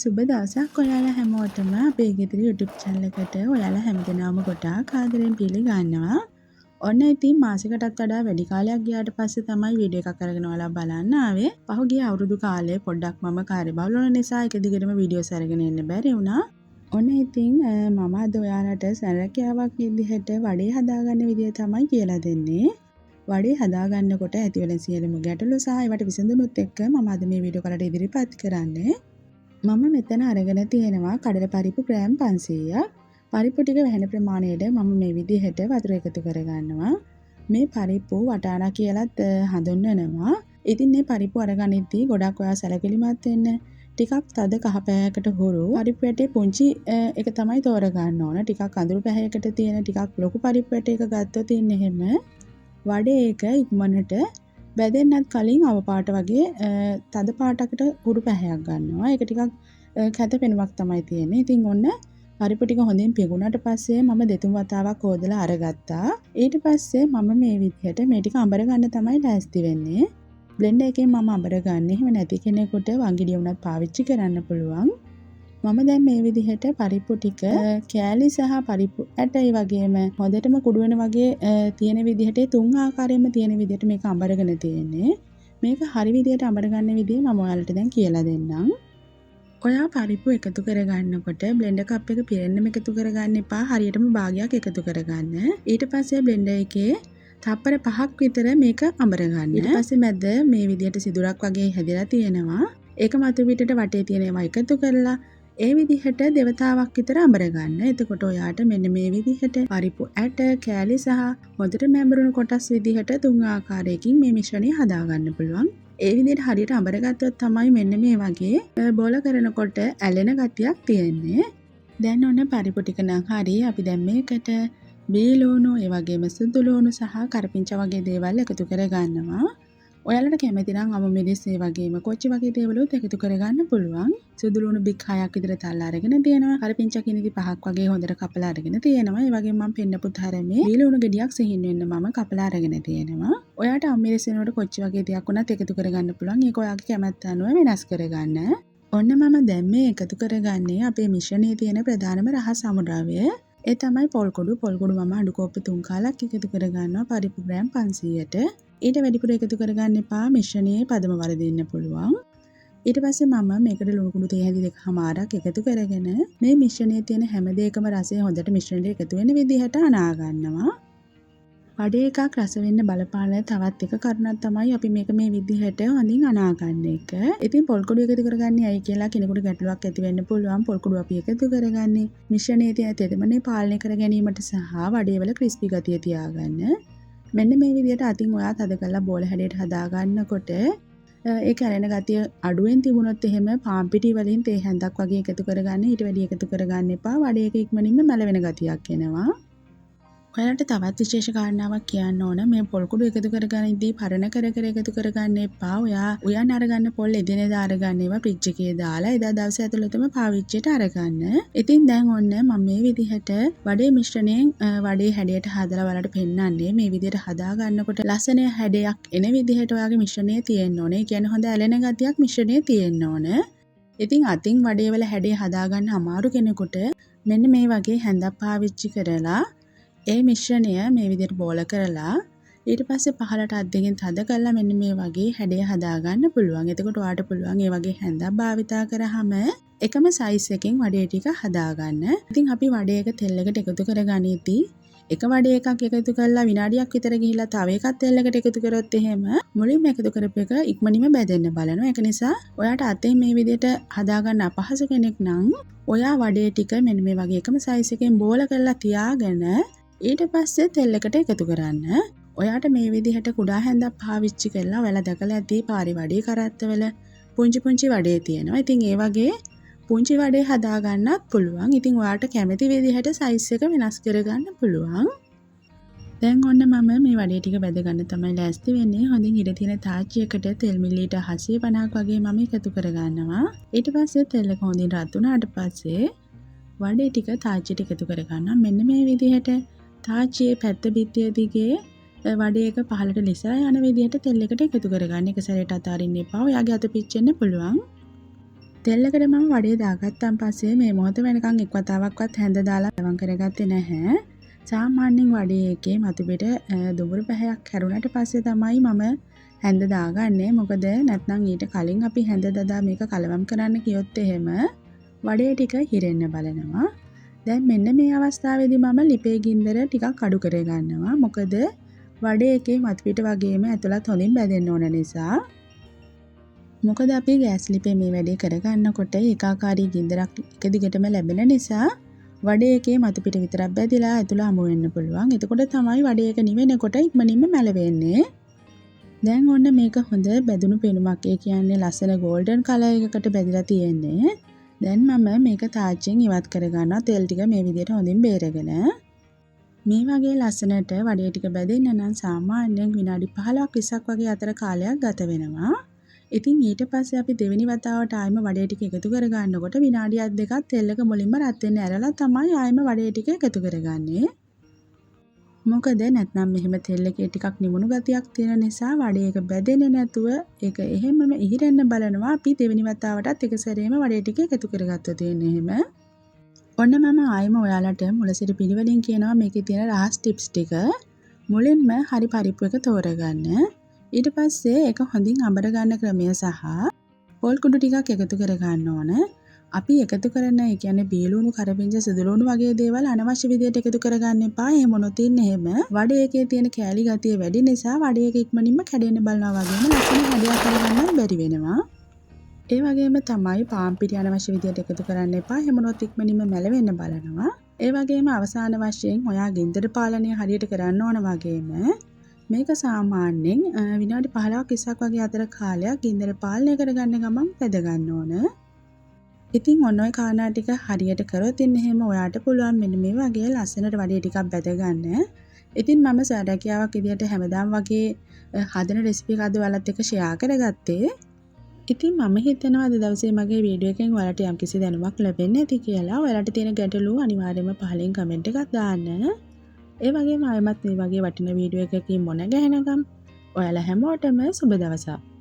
සුබ දවසක් ඔයාලා හැමෝටම අපේ ගෙදර YouTube channel එකට ඔයාලා හැමදෙනාම ගොඩාක් ආදරෙන් පිළිගන්නවා. ඔන්න ඉතින් මාසෙකටත් වඩා වැඩි කාලයක් ගියාට පස්සේ තමයි වීඩියෝ එකක් අරගෙන ඔයාලා බලන්න ආවේ. පහුගිය අවුරුදු කාලේ පොඩ්ඩක් මම කාර්යබහුල වුණ නිසා එක දිගටම වීඩියෝස් අරගෙන එන්න බැරි වුණා. ඔන්න ඉතින් මම අද ඔයාලට සැලකියාවක් විදිහට වඩේ හදාගන්න විදිය තමයි කියලා දෙන්නේ. වඩේ හදාගන්නකොට ඇතිවෙන සියලුම ගැටලු සහ ඒවට විසඳුමුත් එක්ක මම අද මේ වීඩියෝ කරලා ඉදිරිපත් කරන්නේ. මම මෙතන අරගෙන තියෙනවා කඩල පරිප්පු ග්‍රෑම් 500ක්. පරිප්පු ටික වැහෙන ප්‍රමාණයට මම මේ විදිහට වතුර එකතු කරගන්නවා. මේ පරිප්පු වටානා කියලත් හඳුන්වනවා. ඉතින් මේ පරිප්පු අරගනිද්දී ගොඩක් ඔයා සැලකිලිමත් වෙන්න. ටිකක් තද කහ පැහැයකට හුරු පරිප්පු ඇටේ පුංචි එක තමයි තෝරගන්න ඕන. ටිකක් අඳුරු පැහැයකට තියෙන ටිකක් ලොකු පරිප්පු ඇටයක ගත්තොත් ඉන්නේ එහෙම වඩේ එක ඉක්මනට බැදෙන්නත් කලින් අව පාට වගේ තද පාටකට හුරු පැහැයක් ගන්නවා. ඒක ටිකක් කැත පෙනුමක් තමයි තියෙන්නේ. ඉතින් ඔන්න පරිප්පු ටික හොඳින් පිගුණාට පස්සේ මම දෙතුන් වතාවක් හොදලා අරගත්තා. ඊට පස්සේ මම මේ විදිහට මේ ටික අඹර ගන්න තමයි ලෑස්ති වෙන්නේ. බ්ලෙන්ඩර් එකෙන් මම අඹර ගන්න. එහෙම නැති කෙනෙකුට වංගිඩිය උනත් පාවිච්චි කරන්න පුළුවන්. මම දැන් මේ විදිහට පරිප්පු ටික කෑලි සහ පරිප්පු ඇටයි වගේම හොඳටම කුඩු වෙන වගේ තියෙන විදිහට තුන් ආකාරයෙන්ම තියෙන විදිහට මේක අඹරගෙන තියෙන්නේ. මේක හරි විදිහට අඹර ගන්න විදිය මම ඔයාලට දැන් කියලා දෙන්නම්. ඔයා පරිප්පු එකතු කරගන්නකොට බ්ලෙන්ඩර් කප් එක පිරෙන්නම එකතු කරගන්න එපා. හරියටම භාගයක් එකතු කරගන්න. ඊට පස්සේ බ්ලෙන්ඩර් එකේ තප්පර 5ක් විතර මේක අඹර ගන්න. ඊට පස්සේ මැද මේ විදිහට සිදුරක් වගේ හැදලා තියෙනවා. ඒක මතු පිටට වටේ තියෙන ඒවා එකතු කරලා ඒ විදිහට දෙවතාවක් විතර අඹර ගන්න. එතකොට ඔයාට මෙන්න මේ විදිහට පරිප්පු ඇට, කෑලි සහ හොඳට මැඹුරුණු කොටස් විදිහට තුන් ආකාරයකින් මේ මිශ්‍රණය හදා ගන්න පුළුවන්. ඒ විදිහට හරියට අඹර ගත්තොත් තමයි මෙන්න මේ වගේ බෝල කරනකොට ඇලෙන ගතියක් තියෙන්නේ. දැන් ඔන්න පරිප්පු ටික නම් හරි. අපි දැන් මේකට බීලුණු, ඒ වගේම සුදු ලුණු සහ කරපිංචා වගේ දේවල් එකතු කර ගන්නවා. ඔයාලට කැමති නම් අමු මිරිස් ඒ වගේම කොච්චි වගේ දේවලුත් එකතු කරගන්න පුළුවන්. සුදු ලුණු බික් 6ක් විතර තල්ලා අරගෙන තියෙනවා. කරපිංචා කිනිදි 5ක් වගේ හොඳට කපලා අරගෙන තියෙනවා. ඒ වගේම මම පෙන්නපු තරමේ බීලුණු ගෙඩියක් සිහින් වෙන්න මම කපලා අරගෙන තියෙනවා. ඔයාට අමු මිරිස් වෙනකොට කොච්චි වගේ දෙයක් වුණත් එකතු කරගන්න පුළුවන්. ඒක ඔයාගේ කැමැත්ත අනුව වෙනස් කරගන්න. ඔන්න මම දැන් මේ එකතු කරගන්නේ අපේ මිශ්‍රණයේ තියෙන ප්‍රධානම රහස් අමුද්‍රව්‍ය. ඒ තමයි පොල් කුඩු. පොල් කුඩු මම අඩු කෝප්ප 3 කාලක් එකතු කරගන්නවා පරිප්පු ග්‍රෑම් 500ට. ඊට වැඩිපුර එකතු කරගන්න එපා. මිශ්‍රණයේ පදම වරදින්න පුළුවන්. ඊට පස්සේ මම මේකට ලුණු කුඩු තේ හැඳි 2මාරක් එකතු කරගෙන මේ මිශ්‍රණයේ තියෙන හැම දෙයකම රසය හොඳට මිශ්‍රණයට එකතු වෙන විදිහට අනා ගන්නවා. වඩේ එකක් රස වෙන්න බලපාන තවත් එක කරුණක් තමයි අපි මේක මේ විදිහට හොඳින් අනා ගන්න එක. ඉතින් පොල් කුඩු එකතු කරගන්නේ ඇයි කියලා කෙනෙකුට ගැටලුවක් ඇති වෙන්න පුළුවන්. පොල් කුඩු අපි එකතු කරගන්නේ මිශ්‍රණයේ තියෙන තෙතමනේ පාලනය කර ගැනීමට සහ වඩේවල ක්‍රිස්පි ගතිය තියාගන්න. මෙන්න මේ විදිහට අතින් ඔයා තද කරලා බෝල හැඩයට හදා ගන්නකොට ඒ කැරෙන ගතිය අඩුවෙන් තිබුණොත් එහෙම පාන් පිටි වලින් තේ හැන්දක් වගේ එකතු කරගන්න. ඊට වැඩි එකතු කරගන්න එපා. වඩේ එක ඉක්මනින්ම මැලවෙන ගතියක් එනවා. ඔයාලට තවත් විශේෂ කාරණාවක් කියන්න ඕන. මේ පොල් කුඩු එකතු කරගනිද්දී පරණ කර එකතු කරගන්න එපා. ඔයා උයන් අරගන්න පොල් එදිනෙදා අරගන්න ඒවා ෆ්‍රිජ් එකේ දාලා එදා දවසේ ඇතුළතම පාවිච්චියට අරගන්න. ඉතින් දැන් ඔන්න මම මේ විදිහට වඩේ මිශ්‍රණයෙන් වඩේ හැඩයට හදලා වලට පෙන්නන්නේ. මේ විදිහට හදා ගන්නකොට ලස්සන හැඩයක් එන විදිහට ඔයාගේ මිශ්‍රණය තියෙන්න ඕනේ. ඒ කියන්නේ හොඳ ඇලෙන ගතියක් මිශ්‍රණයේ තියෙන්න ඕන. ඉතින් අතින් වඩේ වල හැඩය හදා ගන්න අමාරු කෙනෙකුට මෙන්න මේ වගේ හැන්දක් පාවිච්චි කරලා ඒ මිශ්‍රණය මේ විදිහට බෝල කරලා ඊට පස්සේ පහළට අත් දෙකෙන් තද කරලා මෙන්න මේ වගේ හැඩය හදා ගන්න පුළුවන්. එතකොට ඔයාට පුළුවන් මේ වගේ හැන්දක් භාවිතා කරාම එකම සයිස් එකකින් වඩේ ටික හදා ගන්න. ඉතින් අපි වඩේ එක තෙල් එකට එකතු කරගනිද්දී එක වඩේ එකක් එකතු කරලා විනාඩියක් විතර ගිහිල්ලා තව එකක් තෙල් එකට එකතු කරොත් එහෙම මුලින්ම එකතු කරපු එක ඉක්මනින්ම බැදෙන්න බලනවා. ඒක නිසා ඔයාට අතෙන් මේ විදිහට හදා ගන්න අපහසු කෙනෙක් නම් ඔයා වඩේ ටික මෙන්න මේ වගේ එකම සයිස් එකෙන් බෝල කරලා තියාගෙන ඊට පස්සේ තෙල් එකට එකතු කරන්න. ඔයාට මේ විදිහට කුඩා හැන්දක් පාවිච්චි කරලා ඔයාලා දැකලා ඇති පාරි වඩේ කරත්තවල පුංචි පුංචි වඩේ තියෙනවා. ඉතින් ඒ වගේ පුංචි වඩේ හදා ගන්නත් පුළුවන්. ඉතින් ඔයාට කැමති විදිහට සයිස් එක වෙනස් කරගන්න පුළුවන්. දැන් ඔන්න මම මේ වඩේ ටික බැද ගන්න තමයි ලෑස්ති වෙන්නේ. හොඳින් ඉර තියෙන තාච්චියකට තෙල් මිලිලීටර් 750ක් වගේ මම එකතු කරගන්නවා. ඊට පස්සේ තෙල් එක හොඳින් රත් වුණාට පස්සේ වඩේ ටික තාච්චියට එකතු කරගන්නවා. මෙන්න මේ විදිහට තාච්චියේ පැත්ත බිත්තිය දිගේ වඩේ එක පහළට ලිසලා යන විදිහට තෙල් එකට එකතු කරගන්න. එක සැරේට අතාරින්න එපා. ඔයාගේ අත පිච්චෙන්න පුළුවන්. තෙල් එකට මම වඩේ දාගත්තන් පස්සේ මේ මොහොත වෙනකන් එක් වතාවක්වත් හැඳ දාලා ලවම් කරගත්තේ නැහැ. සාමාන්‍යයෙන් වඩේ එකේ මතු පිට දුඹුරු පැහැයක් හැරුණට පස්සේ තමයි මම හැඳ දාගන්නේ. මොකද නැත්නම් ඊට කලින් අපි හැඳ දදා මේක කලවම් කරන්න කියොත් එහෙම වඩේ ටික හිරෙන්න බලනවා. දැන් මෙන්න මේ අවස්ථාවේදී මම ලිපේ ගින්දර ටිකක් අඩු කරගන්නවා. මොකද වඩේ එකේ මතු පිට වගේම ඇතුළත් හොඳින් බැදෙන්න ඕන නිසා. මොකද අපි ගෑස් ලිපේ මේ වැඩේ කරගන්නකොට ඒකාකාරී ගින්දරක් එක දිගටම ලැබෙන නිසා වඩේ එකේ මතු පිට විතරක් බැදිලා ඇතුළ හමු වෙන්න පුළුවන්. එතකොට තමයි වඩේ එක නිවෙනකොට ඉක්මනින්ම මැලවෙන්නේ. දැන් ඔන්න මේක හොඳ බැදුණු පෙනුමක්. ඒ කියන්නේ ලස්සන ගෝල්ඩන් කලර් එකකට බැදිලා තියෙන්නේ. දැන් මම මේක තාච්චියෙන් ඉවත් කරගන්නවා. තෙල් ටික මේ විදිහට හොඳින් බේරගෙන. මේ වගේ ලස්සනට වඩේ ටික බැදෙන්න නම් සාමාන්‍යයෙන් විනාඩි 15ක් 20ක් වගේ අතර කාලයක් ගත වෙනවා. ඉතින් ඊට පස්සේ අපි දෙවෙනි වතාවට ආයෙම වඩේ ටික එකතු කරගන්නකොට විනාඩියක් දෙකක් තෙල් එක මුලින්ම රත් වෙන්න ඇරලා තමයි ආයෙම වඩේ ටික එකතු කරගන්නේ. මොකද නැත්නම් මෙහෙම තෙල් එකේ ටිකක් නිමුණු ගතියක් තියෙන නිසා වඩේ එක බැදෙන්නේ නැතුව ඒක එහෙමම ඉහිරෙන්න බලනවා. අපි දෙවෙනි වතාවටත් එක සැරේම වඩේ ටික එකතු කරගත්තා තියෙන්නේ එහෙම. ඔන්න මම ආයෙම ඔයාලට මුල සිට පිළිවෙලින් කියනවා මේකේ තියෙන රහස් ටිප්ස් ටික. මුලින්ම හරි පරිප්පු එක තෝරගන්න. ඊට පස්සේ ඒක හොඳින් අඹර ගන්න ක්‍රමය සහ පොල් කුඩු ටිකක් එකතු කර ගන්න ඕන. අපි එකතු කරන ඒ කියන්නේ බීලුණු, කරපිංච, සිදුලුණු වගේ දේවල් අනවශ්‍ය විදියට එකතු කරගන්න එපා. එහෙම මොනොත් ඉන්නේ එහෙම වඩේ එකේ තියෙන කෑලි ගතිය වැඩි නිසා වඩේ එක ඉක්මනින්ම කැඩෙන්න බලනවා වගේම ලස්සන හැඩයක් කරගන්න බැරි වෙනවා. ඒ වගේම තමයි පාන් පිටි අනවශ්‍ය විදියට එකතු කරන්න එපා. එහෙම මොනොත් ඉක්මනින්ම මැලවෙන්න බලනවා. ඒ වගේම අවසාන වශයෙන් ඔයා ගින්දර පාලනය හරියට කරන්න ඕන වගේම මේක සාමාන්‍යයෙන් විනාඩි 15ක් 20ක් වගේ අතර කාලයක් ගින්දර පාලනය කරගන්න ගමන් පැද ගන්න ඕන. ඉතින් ඔන්න ඔය කාරණා ටික හරියට කරොත් ඉන්න එහෙම ඔයාට පුළුවන් මෙන්න මේ වගේ ලස්සනට වඩේ ටිකක් බැද ගන්න. ඉතින් මම සැරකියාවක් විදියට හැමදාම වගේ හදන රෙසිපි එකක් අද ඔයාලත් එක්ක ෂෙයා කරගත්තේ. ඉතින් මම හිතනවා අද දවසේ මගේ වීඩියෝ එකෙන් ඔයාලට යම්කිසි දැනුමක් ලැබෙන්නේ නැති කියලා. ඔයාලට තියෙන ගැටලු අනිවාර්යයෙන්ම පහලින් කමෙන්ට් එකක් දාන්න. ඒ වගේම ආයෙමත් මේ වගේ වටින වීඩියෝ එකකින් මොන ගැහෙනකම් ඔයාලා හැමෝටම සුබ දවසක්.